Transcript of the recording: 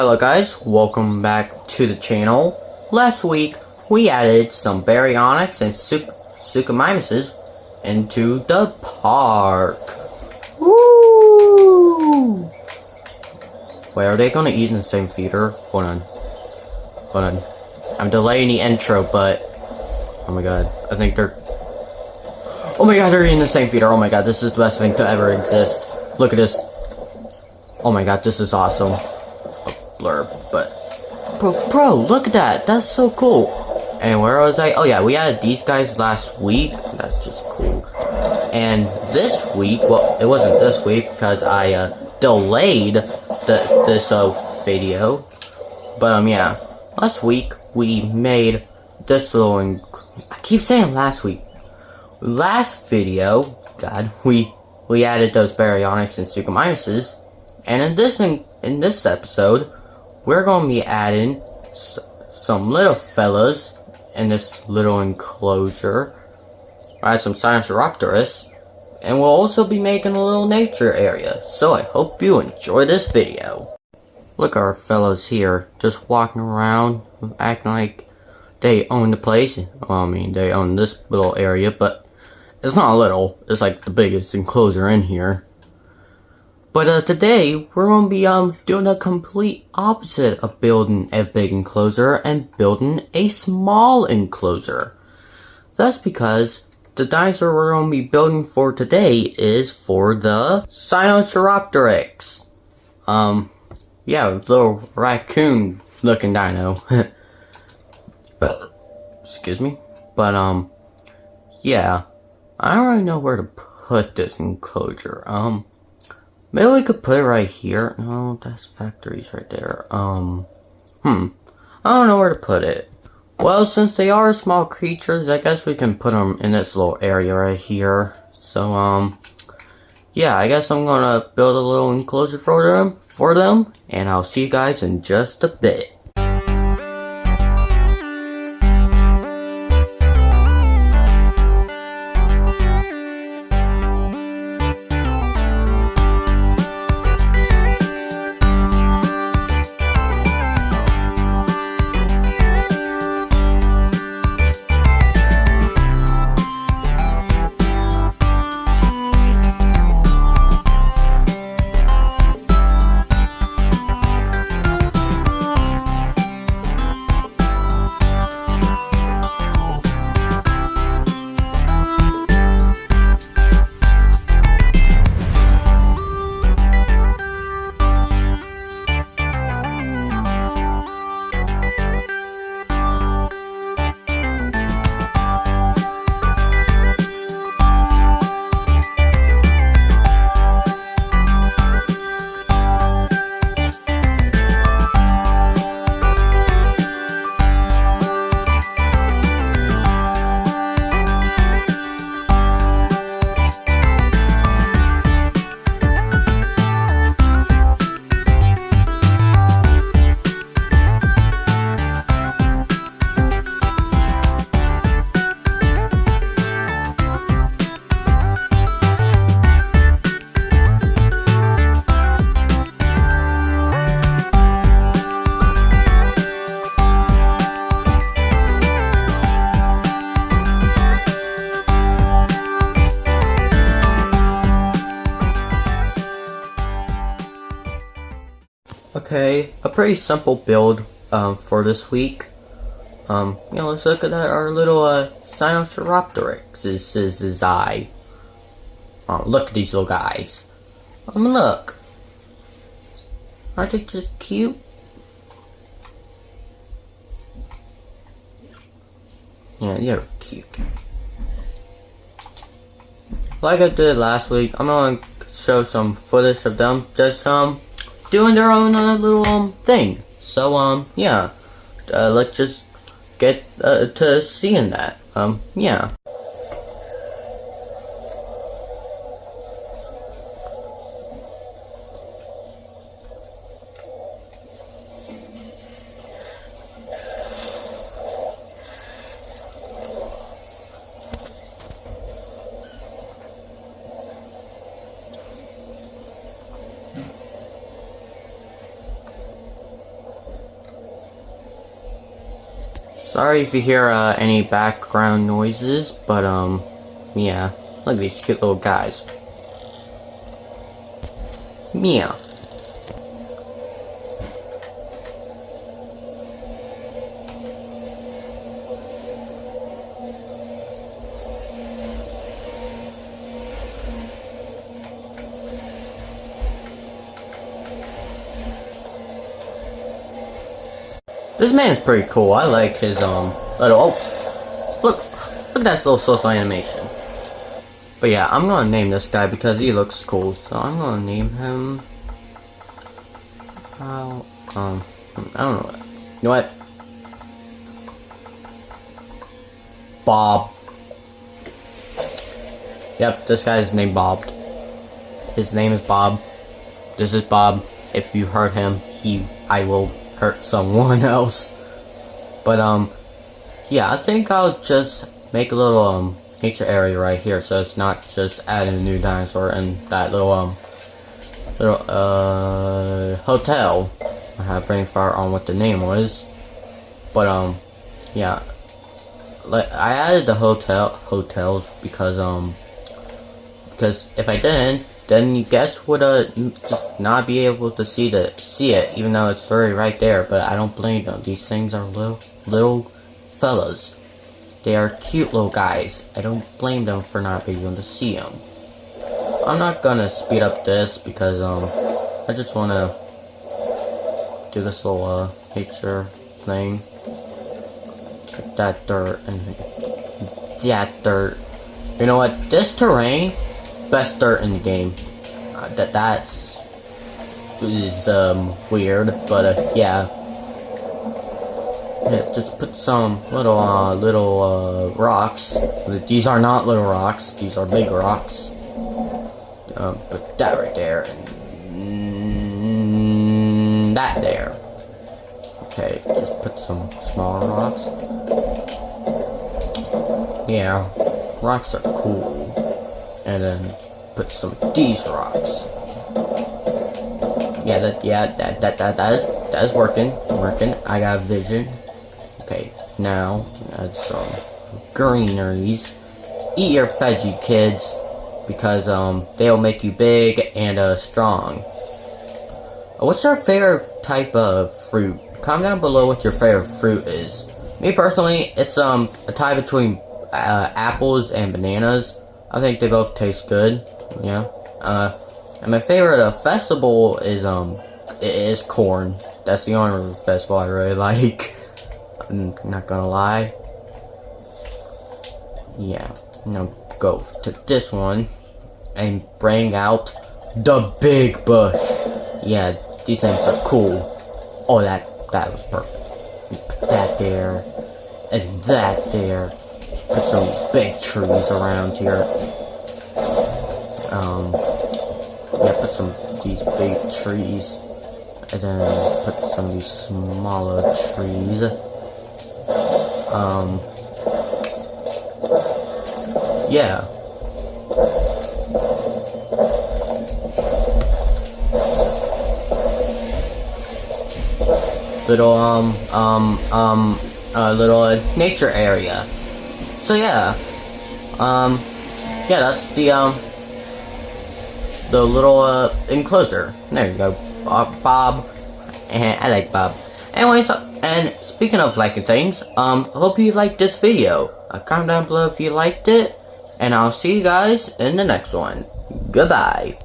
Hello guys, welcome back to the channel. Last week, we added some baryonyx and suchomimuses into the park. Woo! Wait, are they gonna eat in the same feeder? Hold on. I'm delaying the intro, but oh my god, I think they're. Oh my god, they're eating the same feeder. Oh my god, this is the best thing to ever exist. Look at this. Oh my god, this is awesome. Blurb, but bro, look at that. That's so cool. And where was I? Oh yeah, we added these guys last week. That's just cool. And this week, well, it wasn't this week because I delayed this video. But yeah, last week we made this little. I keep saying last week. Last video, God, we added those baryonyx and suchomimuses, and in this episode, we're gonna be adding some little fellas in this little enclosure. I have some Sinosauropterus, and we'll also be making a little nature area. So I hope you enjoy this video. Look at our fellows here, just walking around, acting like they own the place. Well, I mean, they own this little area, but it's not little. It's like the biggest enclosure in here. But today, we're going to be doing the complete opposite of building a big enclosure and building a small enclosure. That's because the dinosaur we're going to be building for today is for the Sinosauropteryx. Yeah, little raccoon looking dino. Excuse me. But yeah, I don't really know where to put this enclosure. Maybe we could put it right here. No, that's factories right there. I don't know where to put it. Well, since they are small creatures, I guess we can put them in this little area right here. So, yeah, I guess I'm gonna build a little enclosure for them, and I'll see you guys in just a bit. Okay, a pretty simple build for this week. Let's look at our little Sinosauropteryx. This is his eye. Oh, look at these little guys. Look. Aren't they just cute? Yeah, you're cute. Like I did last week, I'm gonna show some footage of them just doing their own little thing. So yeah, let's just get to seeing that. Yeah. Sorry if you hear any background noises, but yeah. Look at these cute little guys. Meow. This man is pretty cool. I like his little look at that little social animation. But yeah, I'm gonna name this guy because he looks cool. So I'm gonna name him I don't know. You know what? Bob. Yep, this guy's named Bob. His name is Bob. This is Bob. If you hurt him, I will hurt someone else. But yeah, I think I'll just make a little nature area right here, so it's not just adding a new dinosaur and that little hotel. I have brain fire on what the name was, but yeah, like I added the hotels because if I didn't, then you guys would just not be able to see it, even though it's already right there. But I don't blame them. These things are little fellas. They are cute little guys. I don't blame them for not being able to see them. I'm not gonna speed up this because I just wanna do this little nature thing. Get that dirt and that dirt. You know what? This terrain, best dirt in the game. That's weird, but yeah. Yeah, just put some little rocks. These are not little rocks. These are big rocks. Put that right there and that there. Okay, just put some smaller rocks. Yeah, rocks are cool. And then put some of these rocks. Yeah, that is working. I got vision. Okay, now add some greeneries. Eat your veggie, kids, because they'll make you big and strong. What's your favorite type of fruit? Comment down below what your favorite fruit is. Me personally, it's a tie between apples and bananas. I think they both taste good. Yeah. And my favorite festival is corn. That's the only festival I really like. I'm not gonna lie. Yeah. Now go to this one and bring out the big bush. Yeah, these things are cool. Oh, that was perfect. Put that there and that there. Put some big trees around here. Yeah, put some of these big trees, and then put some of these smaller trees. Yeah. Little nature area. So yeah, yeah, that's the little enclosure. There you go, Bob. And I like Bob. Anyways, and speaking of liking things, hope you liked this video. Comment down below if you liked it, and I'll see you guys in the next one. Goodbye.